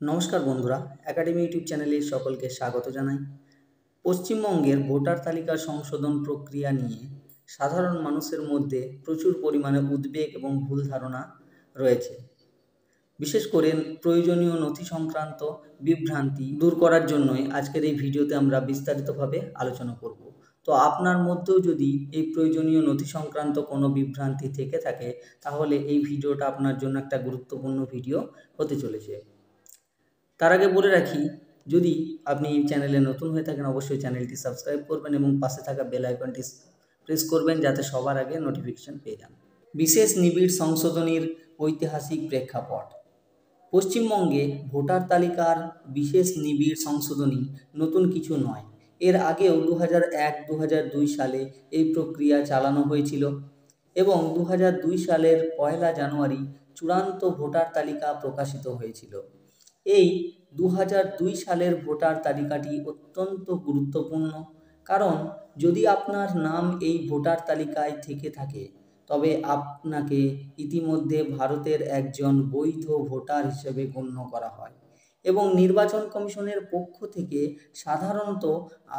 নমস্কার বন্ধুরা, academy YouTube চ্যানেলে সকলকে স্বাগত জানাই। পশ্চিমবঙ্গের ভোটার তালিকা সংশোধন প্রক্রিয়া নিয়ে সাধারণ মানুষের মধ্যে প্রচুর পরিমাণে উদ্বেগ এবং ভুল ধারণা রয়েছে। বিশেষ করে প্রয়োজনীয় নথি সংক্রান্ত বিভ্রান্তি দূর করার জন্যই আজকের এই ভিডিওতে আমরা বিস্তারিতভাবে আলোচনা করব। তো আপনার মধ্যেও যদি এই প্রয়োজনীয় নথি সংক্রান্ত কোনো বিভ্রান্তি থেকে থাকে, তাহলে এই ভিডিওটা আপনার জন্য একটা গুরুত্বপূর্ণ ভিডিও হতে চলেছে। তার আগে বলে রাখি, যদি আপনি এই চ্যানেলে নতুন হয়ে থাকেন অবশ্যই চ্যানেলটি সাবস্ক্রাইব করবেন এবং পাশে থাকা বেল আইকনটি প্রেস করবেন যাতে সবার আগে নোটিফিকেশন পেয়ে যান। বিশেষ নিবিড় সংশোধনীর ঐতিহাসিক প্রেক্ষাপট। পশ্চিমবঙ্গে ভোটার তালিকার বিশেষ নিবিড় সংশোধনী নতুন কিছু নয়। এর আগেও 2001-2002 সালে এই প্রক্রিয়া চালানো হয়েছিল এবং 2002 সালের 1 জানুয়ারি চূড়ান্ত ভোটার তালিকা প্রকাশিত হয়েছিল। এই 2002 সালের ভোটার তালিকাটি অত্যন্ত গুরুত্বপূর্ণ, কারণ যদি আপনার নাম এই ভোটার তালিকায় থেকে থাকে তবে আপনাকে ইতিমধ্যে ভারতের একজন বৈধ ভোটার হিসেবে গণ্য করা হয় এবং নির্বাচন কমিশনের পক্ষ থেকে সাধারণত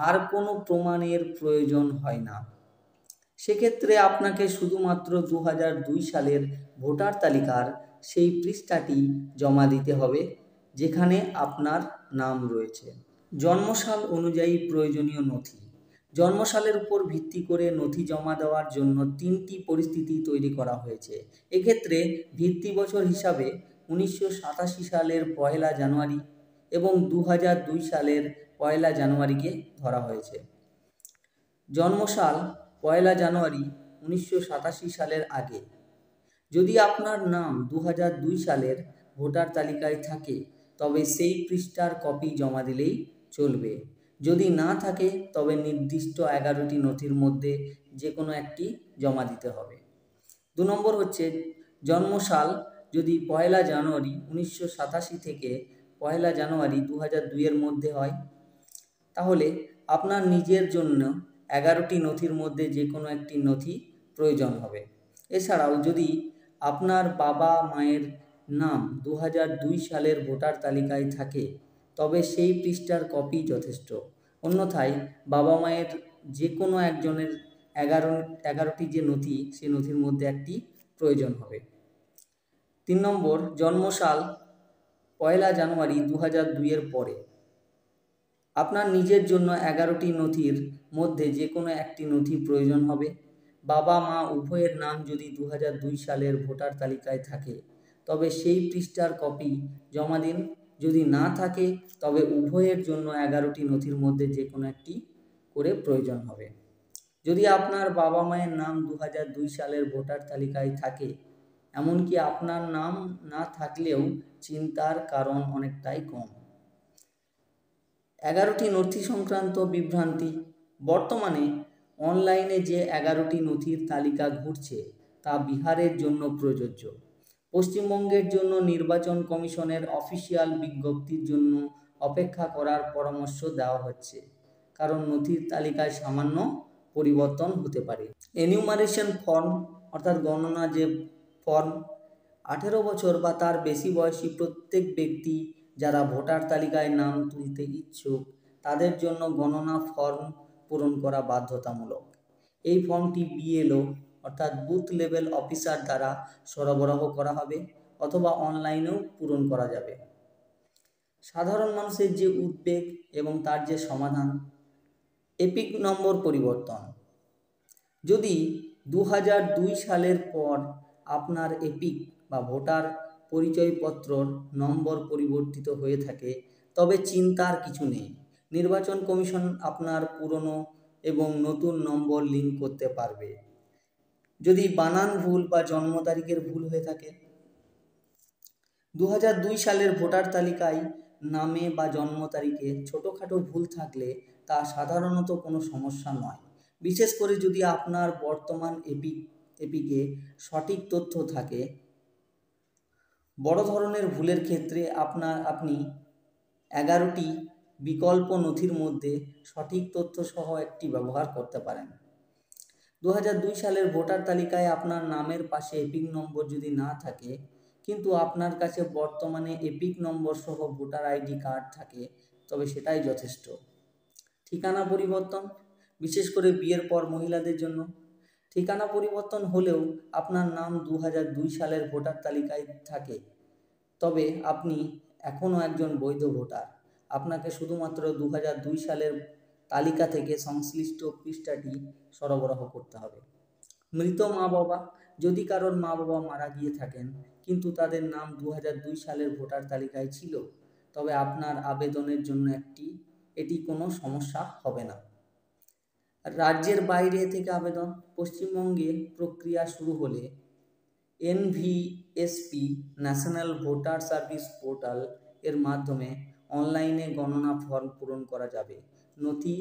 আর কোনো প্রমাণের প্রয়োজন হয় না। সেক্ষেত্রে আপনাকে শুধুমাত্র 2002 সালের ভোটার তালিকার সেই পৃষ্ঠাটি জমা দিতে হবে যেখানে আপনার নাম রয়েছে। জন্মসাল অনুযায়ী প্রয়োজনীয় নথি। জন্মসালের উপর ভিত্তি করে নথি জমা দেওয়ার জন্য 3টি পরিস্থিতি তৈরি করা হয়েছে। এক্ষেত্রে ভিত্তি বছর হিসাবে 1987 সালের 1 জানুয়ারি এবং 2002 সালের 1 জানুয়ারিকে ধরা হয়েছে। জন্মসাল 1 জানুয়ারি 1987 সালের আগে যদি আপনার নাম 2002 সালের ভোটার তালিকায় থাকে তবে সেই পৃষ্ঠার কপি জমা দিলেই চলবে। যদি না থাকে তবে নির্দিষ্ট 11টি নথির মধ্যে যে কোনো একটি জমা দিতে হবে। 2 নম্বর হচ্ছে জন্মসাল যদি 1 জানুয়ারি 1987 থেকে 1 জানুয়ারি 2002 এর মধ্যে হয়, তাহলে আপনার নিজের জন্য 11টি নথির মধ্যে যে কোনো একটি নথি প্রয়োজন হবে। এছাড়াও যদি আপনার বাবা মায়ের নাম 2002 সালের ভোটার তালিকায় থাকে তবে সেই পৃষ্ঠার কপি যথেষ্ট। অন্যথায় বাবা মায়ের যে কোনো একজনের 11টি যে নথি সেই নথির মধ্যে একটি প্রয়োজন হবে। 3 নম্বর জন্মসাল 1 জানুয়ারি 2002 এর পরে আপনার নিজের জন্য 11টি নথির মধ্যে যে কোনো একটি নথি প্রয়োজন হবে। বাবা মা উভয়ের নাম যদি 2002 সালের ভোটার তালিকায় থাকে তবে সেই পৃষ্ঠার কপি জমা দিন। যদি না থাকে তবে উভয়ের জন্য 11টি নথির মধ্যে যে কোনো একটি করে প্রয়োজন হবে। যদি আপনার বাবা মায়ের নাম 2002 সালের ভোটার তালিকায় থাকে, এমনকি আপনার নাম না থাকলেও চিন্তার কারণ অনেকটাই কম। 11টি নথি সংক্রান্ত বিভ্রান্তি। বর্তমানে অনলাইনে যে 11টি নথির তালিকা ঘুরছে তা বিহারের জন্য প্রযোজ্য। পশ্চিমবঙ্গের জন্য নির্বাচন কমিশনের অফিসিয়াল বিজ্ঞপ্তির জন্য অপেক্ষা করার পরামর্শ দেওয়া হচ্ছে, কারণ নথির তালিকায় সামান্য পরিবর্তন হতে পারে। এনিউমারেশন ফর্ম অর্থাৎ গণনা যে ফর্ম, 18 বছর বা তার বেশি বয়সী প্রত্যেক ব্যক্তি যারা ভোটার তালিকায় নাম তুলতে ইচ্ছুক তাদের জন্য গণনা ফর্ম পূরণ করা বাধ্যতামূলক। এই ফর্মটি বিএলও অর্থাৎ বুথ লেভেল অফিসার দ্বারা সরবরাহ করা হবে অথবা অনলাইনেও পূরণ করা যাবে। সাধারণ মানুষের যে উদ্বেগ এবং তার যে সমাধান। এপিক নম্বর পরিবর্তন। যদি 2002 সালের পর আপনার এপিক বা ভোটার পরিচয়পত্রর নম্বর পরিবর্তিত হয়ে থাকে তবে চিন্তার কিছু নেই। নির্বাচন কমিশন আপনার পুরনো এবং নতুন নম্বর লিঙ্ক করতে পারবে। যদি বানান ভুল বা জন্ম তারিখের ভুল হয়ে থাকে। 2002 সালের ভোটার তালিকায় নামে বা জন্ম তারিখে ছোটোখাটো ভুল থাকলে তা সাধারণত কোনো সমস্যা নয়, বিশেষ করে যদি আপনার বর্তমান এপিকে সঠিক তথ্য থাকে। বড় ধরনের ভুলের ক্ষেত্রে আপনি 11টি বিকল্প নথির মধ্যে সঠিক তথ্য সহ একটি ব্যবহার করতে পারেন। 2002 সালের ভোটার তালিকায় আপনার নামের পাশে এপিক নম্বর যদি না থাকে কিন্তু আপনার কাছে বর্তমানে এপিক নম্বর সহ ভোটার আইডি কার্ড থাকে, তবে সেটাই যথেষ্ট। ঠিকানা পরিবর্তন, বিশেষ করে বিয়ের পর মহিলাদের জন্য। ঠিকানা পরিবর্তন হলেও আপনার নাম 2002 সালের ভোটার তালিকায় থাকে, তবে আপনি এখনও একজন বৈধ ভোটার। আপনাকে শুধুমাত্র 2002 সালের তালিকা থেকে সংশ্লিষ্ট পৃষ্ঠাটি সরবরাহ করতে হবে। মৃত মা বাবা, যদি কারোর মা বাবা মারা গিয়ে থাকেন কিন্তু তাদের নাম 2002 সালের ভোটার তালিকায় ছিল, তবে আপনার আবেদনের জন্য এটি কোনো সমস্যা হবে না। রাজ্যের বাইরে থেকে আবেদন, পশ্চিমবঙ্গে প্রক্রিয়া শুরু হলে NVSP national voter service portal এর মাধ্যমে অনলাইনে গণনা ফর্ম পূরণ করা যাবে। নথি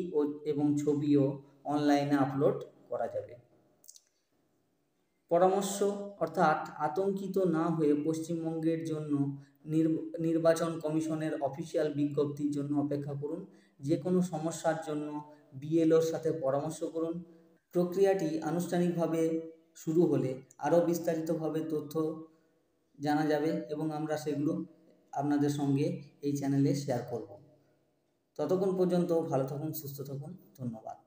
এবং ছবিও অনলাইনে আপলোড করা যাবে। পরামর্শ অর্থাৎ আতঙ্কিত না হয়ে পশ্চিমবঙ্গের জন্য নির্বাচন কমিশনের অফিসিয়াল বিজ্ঞপ্তির জন্য অপেক্ষা করুন। যে কোনো সমস্যার জন্য BLOর সাথে পরামর্শ করুন। প্রক্রিয়াটি আনুষ্ঠানিকভাবে শুরু হলে আরও বিস্তারিতভাবে তথ্য জানা যাবে এবং আমরা সেগুলো আপনাদের সঙ্গে এই চ্যানেলে শেয়ার করব। ততক্ষণ পর্যন্ত ভালো থাকুন, সুস্থ থাকুন। ধন্যবাদ।